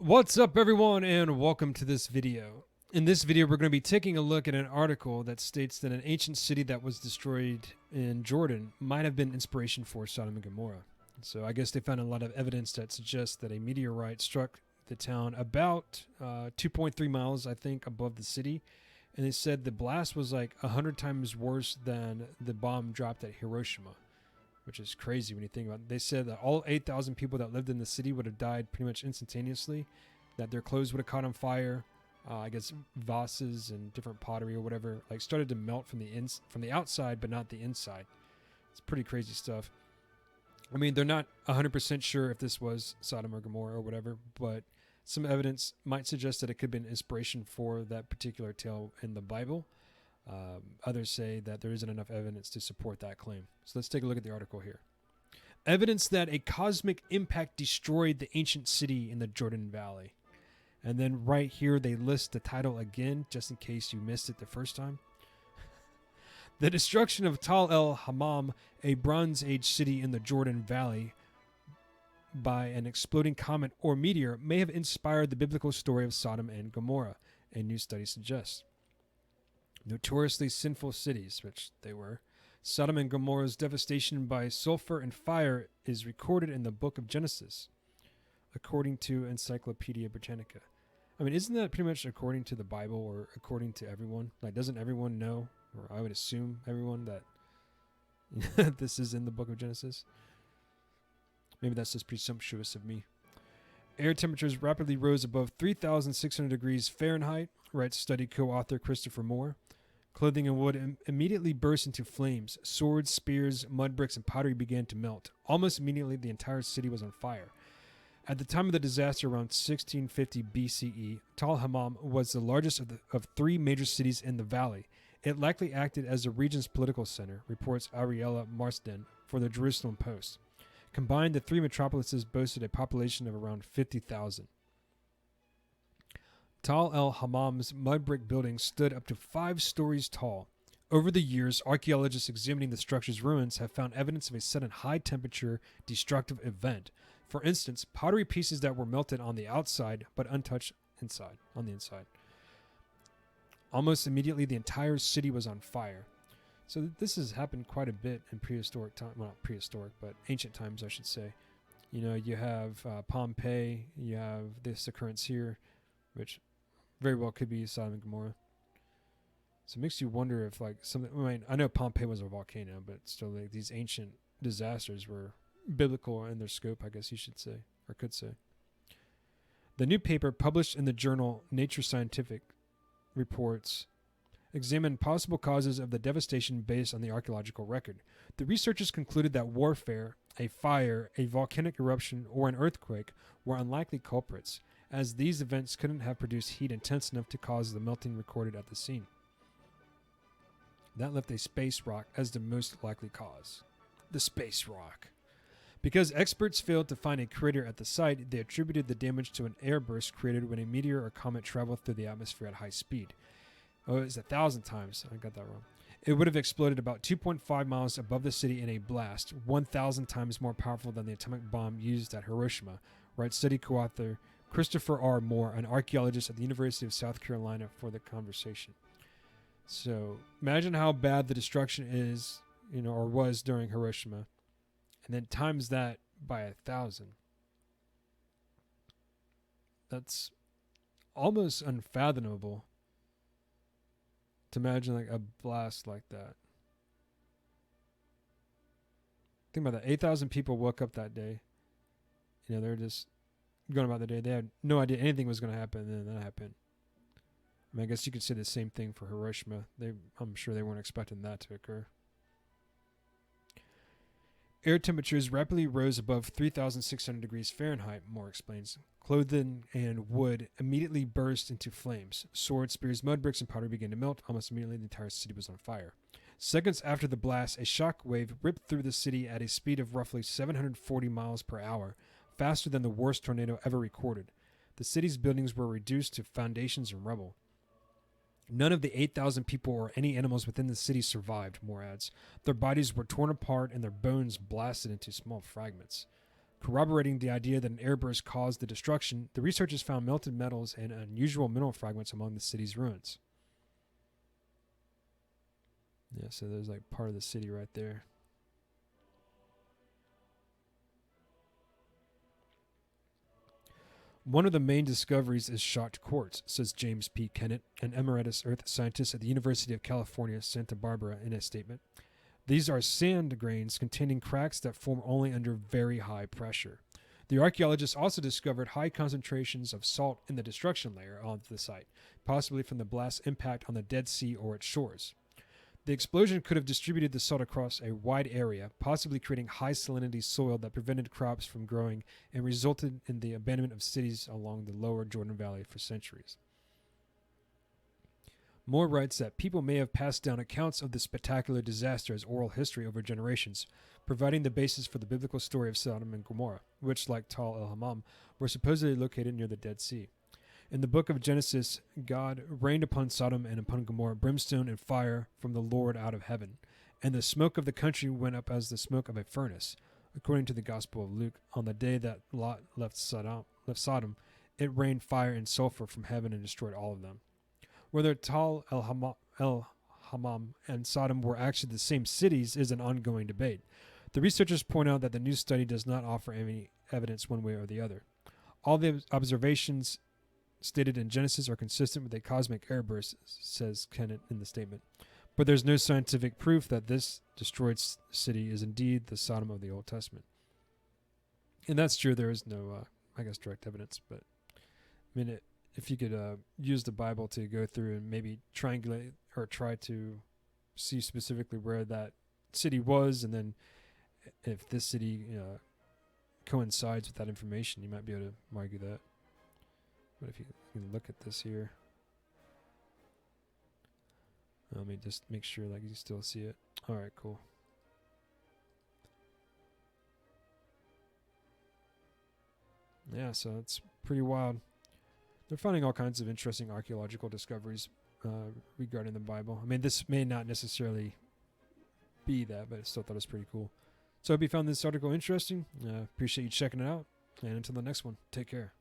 What's up everyone and welcome to this video. In this video we're going to be taking a look at an article that states that an ancient city that was destroyed in Jordan might have been inspiration for Sodom and Gomorrah. So I guess they found a lot of evidence that suggests that a meteorite struck the town about 2.3 miles I think above the city, and they said the blast was like 100 times worse than the bomb dropped at Hiroshima, which is crazy when you think about it. They said that all 8,000 people that lived in the city would have died pretty much instantaneously, that their clothes would have caught on fire. I guess vases and different pottery or whatever like started to melt from the outside, but not the inside. It's pretty crazy stuff. I mean, they're not 100% sure if this was Sodom or Gomorrah or whatever, but some evidence might suggest that it could be an inspiration for that particular tale in the Bible. Others say that there isn't enough evidence to support that claim. So let's take a look at the article here. Evidence that a cosmic impact destroyed the ancient city in the Jordan Valley. And then right here they list the title again, just in case you missed it the first time. The destruction of Tal el-Hammam, a Bronze Age city in the Jordan Valley, by an exploding comet or meteor may have inspired the biblical story of Sodom and Gomorrah, a new study suggests. Notoriously sinful cities, which they were, Sodom and Gomorrah's devastation by sulfur and fire is recorded in the book of Genesis, according to Encyclopedia Britannica. I mean, isn't that pretty much according to the Bible or according to everyone? Like, doesn't everyone know, or I would assume everyone, that this is in the book of Genesis? Maybe that's just presumptuous of me. Air temperatures rapidly rose above 3,600 degrees Fahrenheit, writes study co-author Christopher Moore. Clothing and wood immediately burst into flames. Swords, spears, mud bricks, and pottery began to melt. Almost immediately, the entire city was on fire. At the time of the disaster, around 1650 BCE, Tal Hammam was the largest of three major cities in the valley. It likely acted as the region's political center, reports Ariella Marsden for the Jerusalem Post. Combined, the three metropolises boasted a population of around 50,000. Tal el-Hammam's mud brick buildings stood up to 5 stories tall. Over the years, archaeologists examining the structure's ruins have found evidence of a sudden high-temperature, destructive event. For instance, pottery pieces that were melted on the outside but untouched on the inside. Almost immediately, the entire city was on fire. So this has happened quite a bit in prehistoric time. Well, not prehistoric, but ancient times, I should say. You know, you have Pompeii, you have this occurrence here, which very well could be Sodom and Gomorrah. So it makes you wonder if, like, something. I mean, I know Pompeii was a volcano, but still, like, these ancient disasters were biblical in their scope, I guess you should say, or could say. The new paper, published in the journal Nature Scientific, reports examined possible causes of the devastation based on the archaeological record. The researchers concluded that warfare, a fire, a volcanic eruption, or an earthquake were unlikely culprits, as these events couldn't have produced heat intense enough to cause the melting recorded at the scene. That left a space rock as the most likely cause. The space rock. Because experts failed to find a crater at the site, they attributed the damage to an airburst created when a meteor or comet traveled through the atmosphere at high speed. Oh, it's 1,000 times. I got that wrong. It would have exploded about 2.5 miles above the city in a blast, 1,000 times more powerful than the atomic bomb used at Hiroshima, writes study co-author Christopher R. Moore, an archaeologist at the University of South Carolina, for the conversation. So imagine how bad the destruction is, or was during Hiroshima, and then times that by 1,000. That's almost unfathomable to imagine, like, a blast like that. Think about that. 8,000 people woke up that day. They're just going about the day. They had no idea anything was going to happen, and then that happened. I mean, I guess you could say the same thing for Hiroshima. I'm sure they weren't expecting that to occur. Air temperatures rapidly rose above 3,600 degrees Fahrenheit, Moore explains. Clothing and wood immediately burst into flames. Swords, spears, mud bricks, and powder began to melt. Almost immediately, the entire city was on fire. Seconds after the blast, a shock wave ripped through the city at a speed of roughly 740 miles per hour, faster than the worst tornado ever recorded. The city's buildings were reduced to foundations and rubble. None of the 8,000 people or any animals within the city survived, Moore adds. Their bodies were torn apart and their bones blasted into small fragments. Corroborating the idea that an airburst caused the destruction, the researchers found melted metals and unusual mineral fragments among the city's ruins. Yeah, so there's like part of the city right there. One of the main discoveries is shocked quartz, says James P. Kennett, an emeritus earth scientist at the University of California, Santa Barbara, in a statement. These are sand grains containing cracks that form only under very high pressure. The archaeologists also discovered high concentrations of salt in the destruction layer of the site, possibly from the blast's impact on the Dead Sea or its shores. The explosion could have distributed the salt across a wide area, possibly creating high salinity soil that prevented crops from growing and resulted in the abandonment of cities along the lower Jordan Valley for centuries. Moore writes that people may have passed down accounts of the spectacular disaster as oral history over generations, providing the basis for the biblical story of Sodom and Gomorrah, which, like Tal el-Hammam, were supposedly located near the Dead Sea. In the book of Genesis, God rained upon Sodom and upon Gomorrah brimstone and fire from the Lord out of heaven, and the smoke of the country went up as the smoke of a furnace. According to the Gospel of Luke, on the day that Lot left Sodom, it rained fire and sulfur from heaven and destroyed all of them. Whether Tal el-Hammam and Sodom were actually the same cities is an ongoing debate. The researchers point out that the new study does not offer any evidence one way or the other. All the observations stated in Genesis are consistent with a cosmic airburst, says Kennett in the statement. But there's no scientific proof that this destroyed city is indeed the Sodom of the Old Testament. And that's true. There is no, direct evidence. But, I mean, if you could use the Bible to go through and maybe triangulate or try to see specifically where that city was, and then if this city coincides with that information, you might be able to argue that. But if you can look at this here, let me just make sure like you still see it. All right, cool. Yeah, so it's pretty wild. They're finding all kinds of interesting archaeological discoveries regarding the Bible. I mean, this may not necessarily be that, but I still thought it was pretty cool. So I hope you found this article interesting. Appreciate you checking it out. And until the next one, take care.